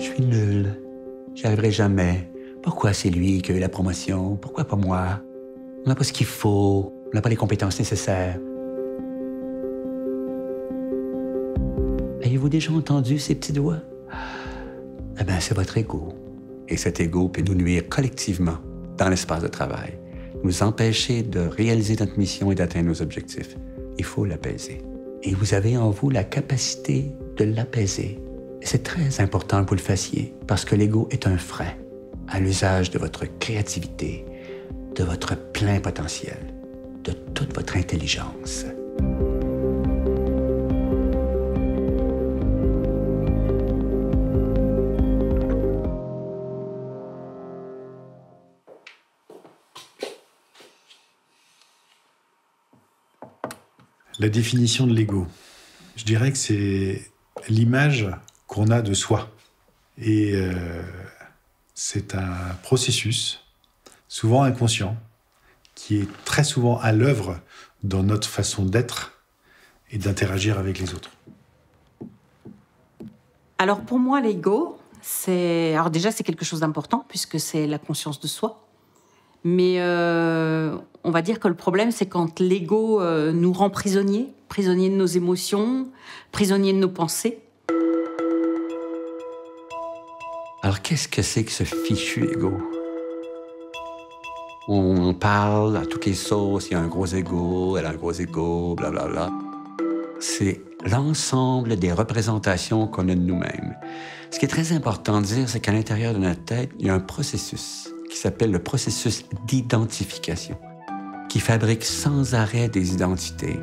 Je suis nul. J'y arriverai jamais. Pourquoi c'est lui qui a eu la promotion? Pourquoi pas moi? On n'a pas ce qu'il faut. On n'a pas les compétences nécessaires. Avez-vous déjà entendu ces petites voix? Eh bien, c'est votre ego. Et cet ego peut nous nuire collectivement dans l'espace de travail, nous empêcher de réaliser notre mission et d'atteindre nos objectifs. Il faut l'apaiser. Et vous avez en vous la capacité de l'apaiser. Et c'est très important que vous le fassiez, parce que l'ego est un frein à l'usage de votre créativité, de votre plein potentiel, de toute votre intelligence. La définition de l'ego, je dirais que c'est l'image qu'on a de soi. Et c'est un processus, souvent inconscient, qui est très souvent à l'œuvre dans notre façon d'être et d'interagir avec les autres. Alors pour moi, l'ego, alors déjà c'est quelque chose d'important puisque c'est la conscience de soi. Mais on va dire que le problème, c'est quand l'ego nous rend prisonniers de nos émotions, prisonniers de nos pensées. Alors, qu'est-ce que c'est que ce fichu ego? On parle à toutes les sauces, il y a un gros ego, elle a un gros ego, blablabla. C'est l'ensemble des représentations qu'on a de nous-mêmes. Ce qui est très important de dire, c'est qu'à l'intérieur de notre tête, il y a un processus qui s'appelle le processus d'identification, qui fabrique sans arrêt des identités.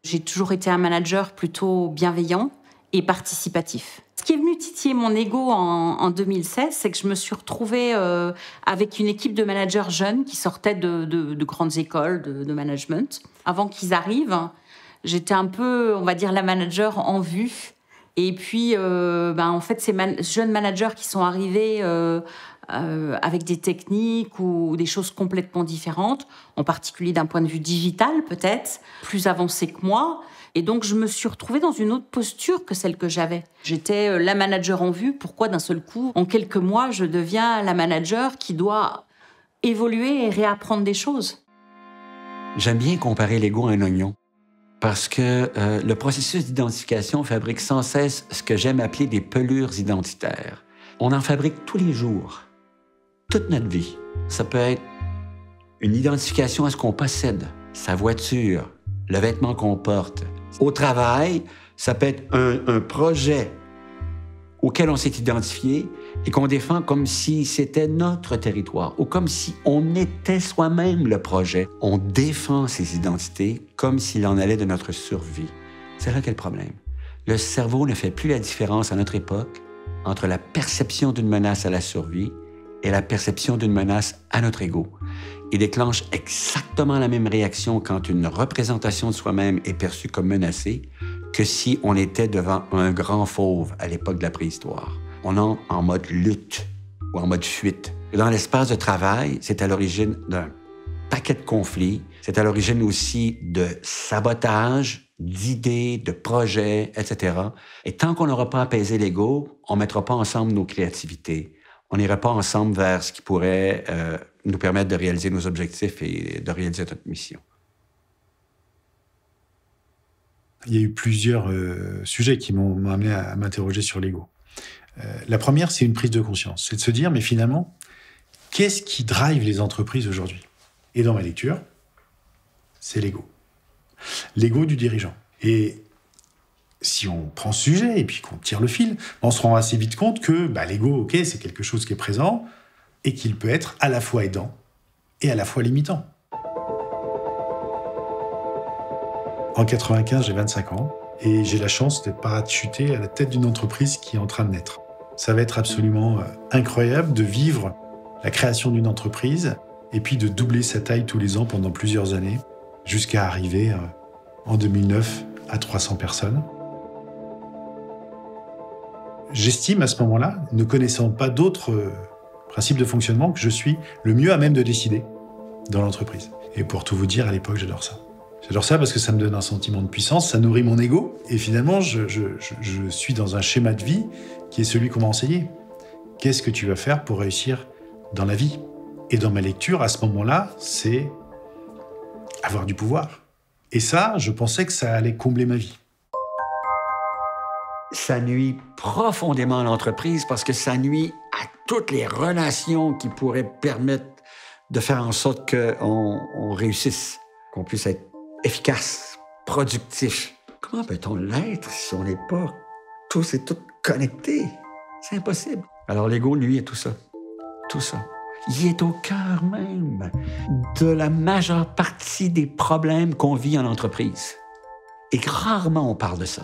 J'ai toujours été un manager plutôt bienveillant et participatif. Ce qui est venu titiller mon ego en 2016, c'est que je me suis retrouvée avec une équipe de managers jeunes qui sortaient de grandes écoles de management. Avant qu'ils arrivent, j'étais un peu, on va dire, la manager en vue. Et puis, en fait, ces jeunes managers qui sont arrivés avec des techniques ou des choses complètement différentes, en particulier d'un point de vue digital peut-être, plus avancé que moi. Et donc, je me suis retrouvée dans une autre posture que celle que j'avais. J'étais la manager en vue. Pourquoi d'un seul coup, en quelques mois, je deviens la manager qui doit évoluer et réapprendre des choses? J'aime bien comparer l'ego à un oignon. Parce que le processus d'identification fabrique sans cesse ce que j'aime appeler des pelures identitaires. On en fabrique tous les jours, toute notre vie. Ça peut être une identification à ce qu'on possède, sa voiture, le vêtement qu'on porte. Au travail, ça peut être un projet auquel on s'est identifié et qu'on défend comme si c'était notre territoire ou comme si on était soi-même le projet. On défend ces identités comme s'il en allait de notre survie. C'est là qu'est le problème. Le cerveau ne fait plus la différence à notre époque entre la perception d'une menace à la survie et la perception d'une menace à notre ego. Il déclenche exactement la même réaction quand une représentation de soi-même est perçue comme menacée que si on était devant un grand fauve à l'époque de la préhistoire. On entre en mode lutte ou en mode fuite. Dans l'espace de travail, c'est à l'origine d'un paquet de conflits. C'est à l'origine aussi de sabotage, d'idées, de projets, etc. Et tant qu'on n'aura pas apaisé l'ego, on ne mettra pas ensemble nos créativités. On n'ira pas ensemble vers ce qui pourrait nous permettre de réaliser nos objectifs et de réaliser notre mission. Il y a eu plusieurs sujets qui m'ont amené à m'interroger sur l'ego. La première, c'est une prise de conscience. C'est de se dire, mais finalement, qu'est-ce qui drive les entreprises aujourd'hui? Et dans ma lecture, c'est l'ego. L'ego du dirigeant. Et si on prend ce sujet et puis qu'on tire le fil, on se rend assez vite compte que l'ego, ok, c'est quelque chose qui est présent et qu'il peut être à la fois aidant et à la fois limitant. En 95, j'ai 25 ans et j'ai la chance d'être parachuté à la tête d'une entreprise qui est en train de naître. Ça va être absolument incroyable de vivre la création d'une entreprise et puis de doubler sa taille tous les ans pendant plusieurs années jusqu'à arriver en 2009 à 300 personnes. J'estime à ce moment-là, ne connaissant pas d'autres principes de fonctionnement, que je suis le mieux à même de décider dans l'entreprise. Et pour tout vous dire, à l'époque, j'adore ça. J'adore ça parce que ça me donne un sentiment de puissance, ça nourrit mon ego. Et finalement, je suis dans un schéma de vie qui est celui qu'on m'a enseigné. Qu'est-ce que tu vas faire pour réussir dans la vie? Et dans ma lecture, à ce moment-là, c'est avoir du pouvoir. Et ça, je pensais que ça allait combler ma vie. Ça nuit profondément à l'entreprise parce que ça nuit à toutes les relations qui pourraient permettre de faire en sorte qu'on réussisse, qu'on puisse être efficace, productif. Comment peut-on l'être si on n'est pas tous et toutes connectés? C'est impossible. Alors l'ego, lui, est tout ça. Tout ça. Il est au cœur même de la majeure partie des problèmes qu'on vit en entreprise. Et rarement on parle de ça.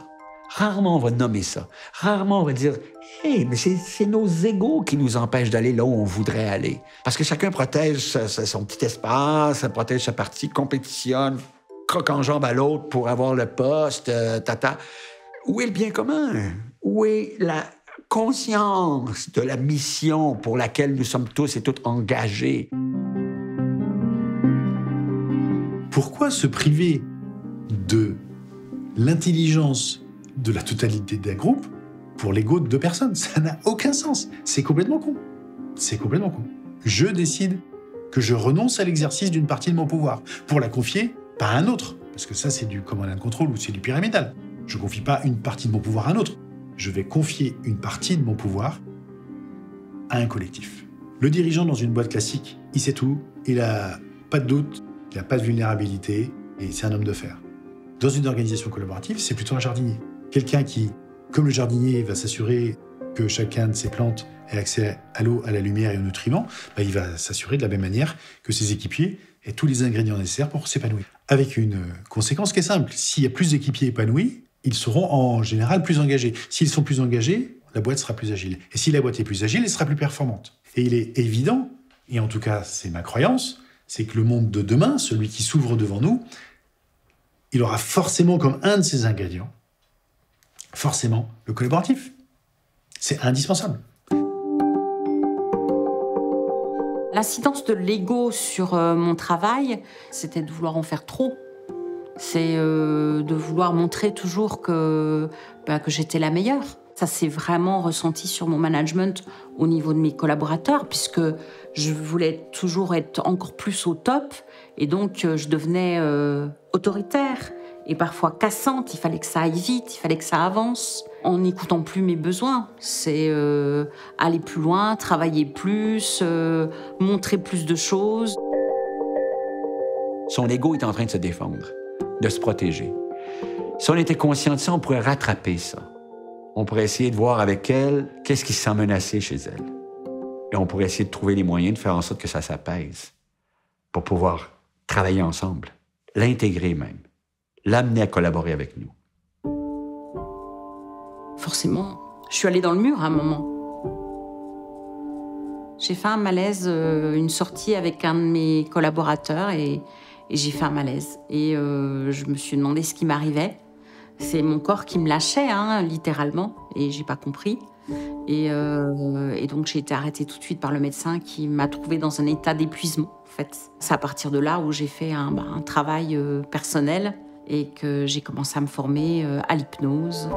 Rarement on va nommer ça. Rarement on va dire « Hey, mais c'est nos égos qui nous empêchent d'aller là où on voudrait aller. » Parce que chacun protège son petit espace, protège sa partie, compétitionne, croque en jambe à l'autre pour avoir le poste, tata. Où est le bien commun? Où est la conscience de la mission pour laquelle nous sommes tous et toutes engagés? Pourquoi se priver de l'intelligence de la totalité d'un groupe pour l'ego de 2 personnes? Ça n'a aucun sens. C'est complètement con. C'est complètement con. Je décide que je renonce à l'exercice d'une partie de mon pouvoir pour la confier pas à un autre. Parce que ça, c'est du command and control ou c'est du pyramidal. Je ne confie pas une partie de mon pouvoir à un autre. Je vais confier une partie de mon pouvoir à un collectif. Le dirigeant dans une boîte classique, il sait tout, il n'a pas de doute, il n'a pas de vulnérabilité et c'est un homme de fer. Dans une organisation collaborative, c'est plutôt un jardinier. Quelqu'un qui, comme le jardinier, va s'assurer que chacun de ses plantes ait accès à l'eau, à la lumière et aux nutriments, il va s'assurer de la même manière que ses équipiers aient tous les ingrédients nécessaires pour s'épanouir. Avec une conséquence qui est simple. S'il y a plus d'équipiers épanouis, ils seront en général plus engagés. S'ils sont plus engagés, la boîte sera plus agile. Et si la boîte est plus agile, elle sera plus performante. Et il est évident, et en tout cas c'est ma croyance, c'est que le monde de demain, celui qui s'ouvre devant nous, il aura forcément comme un de ses ingrédients, forcément le collaboratif. C'est indispensable. L'incidence de l'ego sur mon travail, c'était de vouloir en faire trop. C'est de vouloir montrer toujours que j'étais la meilleure. Ça s'est vraiment ressenti sur mon management au niveau de mes collaborateurs, puisque je voulais toujours être encore plus au top. Et donc, je devenais autoritaire et parfois cassante. Il fallait que ça aille vite, il fallait que ça avance. En n'écoutant plus mes besoins. C'est aller plus loin, travailler plus, montrer plus de choses. Son ego est en train de se défendre, de se protéger. Si on était conscient de ça, on pourrait rattraper ça. On pourrait essayer de voir avec elle qu'est-ce qui se sent menacé chez elle. Et on pourrait essayer de trouver les moyens de faire en sorte que ça s'apaise pour pouvoir travailler ensemble, l'intégrer même, l'amener à collaborer avec nous. Forcément, je suis allée dans le mur à un moment. J'ai fait un malaise, une sortie avec un de mes collaborateurs et j'ai fait un malaise. Et je me suis demandé ce qui m'arrivait. C'est mon corps qui me lâchait, littéralement, et j'ai pas compris. Et donc j'ai été arrêtée tout de suite par le médecin qui m'a trouvée dans un état d'épuisement, en fait. C'est à partir de là où j'ai fait un travail personnel et que j'ai commencé à me former à l'hypnose.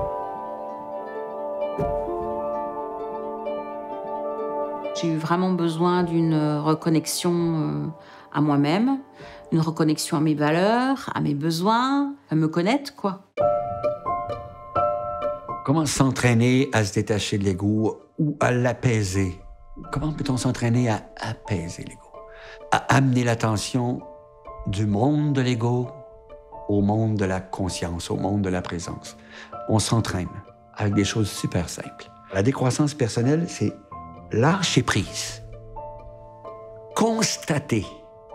J'ai eu vraiment besoin d'une reconnexion à moi-même, une reconnexion à mes valeurs, à mes besoins, à me connaître, quoi. Comment s'entraîner à se détacher de l'ego ou à l'apaiser? Comment peut-on s'entraîner à apaiser l'ego? À amener l'attention du monde de l'ego au monde de la conscience, au monde de la présence. On s'entraîne avec des choses super simples. La décroissance personnelle, c'est lâcher prise. Constater,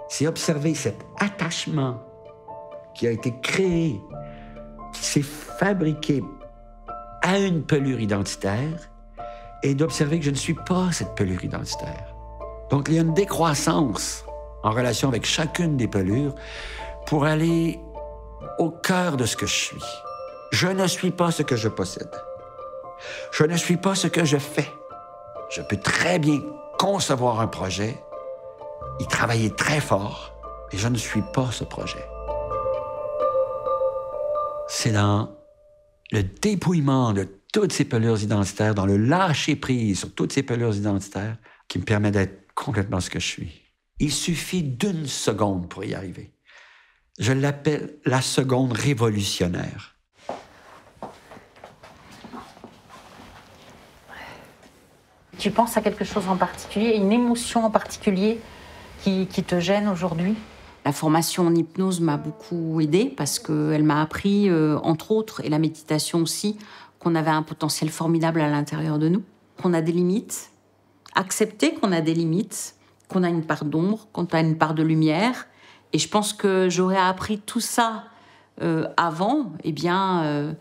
c'est observer cet attachement qui a été créé, qui s'est fabriqué à une pelure identitaire et d'observer que je ne suis pas cette pelure identitaire. Donc, il y a une décroissance en relation avec chacune des pelures pour aller au cœur de ce que je suis. Je ne suis pas ce que je possède. Je ne suis pas ce que je fais. Je peux très bien concevoir un projet, y travailler très fort, mais je ne suis pas ce projet. c'est dans le dépouillement de toutes ces pelures identitaires, dans le lâcher-prise sur toutes ces pelures identitaires, qui me permet d'être complètement ce que je suis. Il suffit d'une seconde pour y arriver. Je l'appelle la seconde révolutionnaire. Tu penses à quelque chose en particulier, une émotion en particulier qui te gêne aujourd'hui? La formation en hypnose m'a beaucoup aidée parce qu'elle m'a appris, entre autres, et la méditation aussi, qu'on avait un potentiel formidable à l'intérieur de nous, qu'on a des limites, accepter qu'on a des limites, qu'on a une part d'ombre, qu'on a une part de lumière. Et je pense que j'aurais appris tout ça avant, eh bien,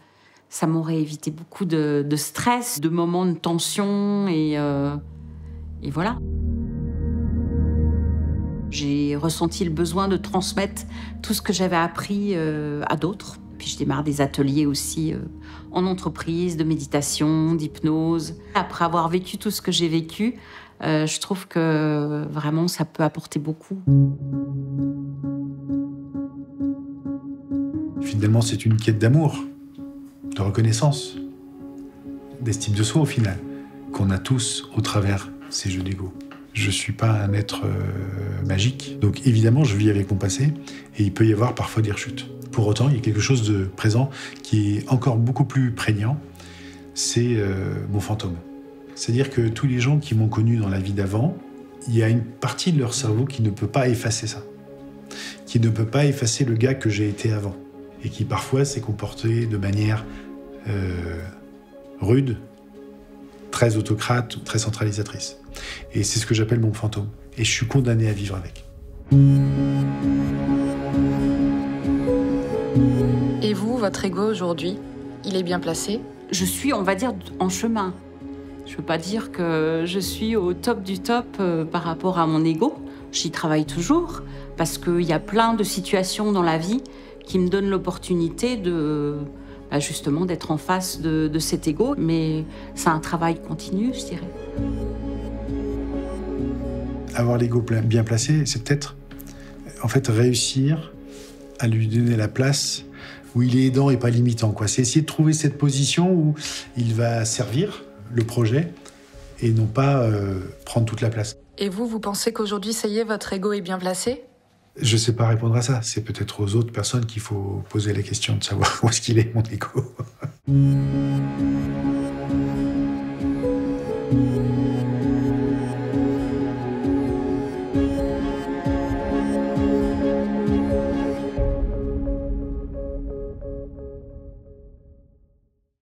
ça m'aurait évité beaucoup de stress, de moments de tension et voilà. J'ai ressenti le besoin de transmettre tout ce que j'avais appris à d'autres. Puis je démarre des ateliers aussi en entreprise, de méditation, d'hypnose. Après avoir vécu tout ce que j'ai vécu, je trouve que vraiment ça peut apporter beaucoup. Finalement, c'est une quête d'amour, de reconnaissance, d'estime de soi au final, qu'on a tous au travers ces jeux d'ego. Je ne suis pas un être magique, donc évidemment je vis avec mon passé et il peut y avoir parfois des rechutes. Pour autant, il y a quelque chose de présent qui est encore beaucoup plus prégnant, c'est mon fantôme. C'est-à-dire que tous les gens qui m'ont connu dans la vie d'avant, il y a une partie de leur cerveau qui ne peut pas effacer ça, qui ne peut pas effacer le gars que j'ai été avant et qui parfois s'est comporté de manière rude, très autocrate ou très centralisatrice. Et c'est ce que j'appelle mon fantôme. Et je suis condamné à vivre avec. Et vous, votre ego aujourd'hui, il est bien placé? Je suis, on va dire, en chemin. Je ne veux pas dire que je suis au top du top par rapport à mon ego. J'y travaille toujours parce qu'il y a plein de situations dans la vie qui me donnent l'opportunité de... justement d'être en face de cet ego, mais c'est un travail continu, je dirais. Avoir l'ego bien placé, c'est peut-être en fait réussir à lui donner la place où il est aidant et pas limitant, quoi. C'est essayer de trouver cette position où il va servir le projet et non pas prendre toute la place. Et vous pensez qu'aujourd'hui, ça y est, votre ego est bien placé? Je ne sais pas répondre à ça. C'est peut-être aux autres personnes qu'il faut poser la question de savoir où est-ce qu'il est, mon ego.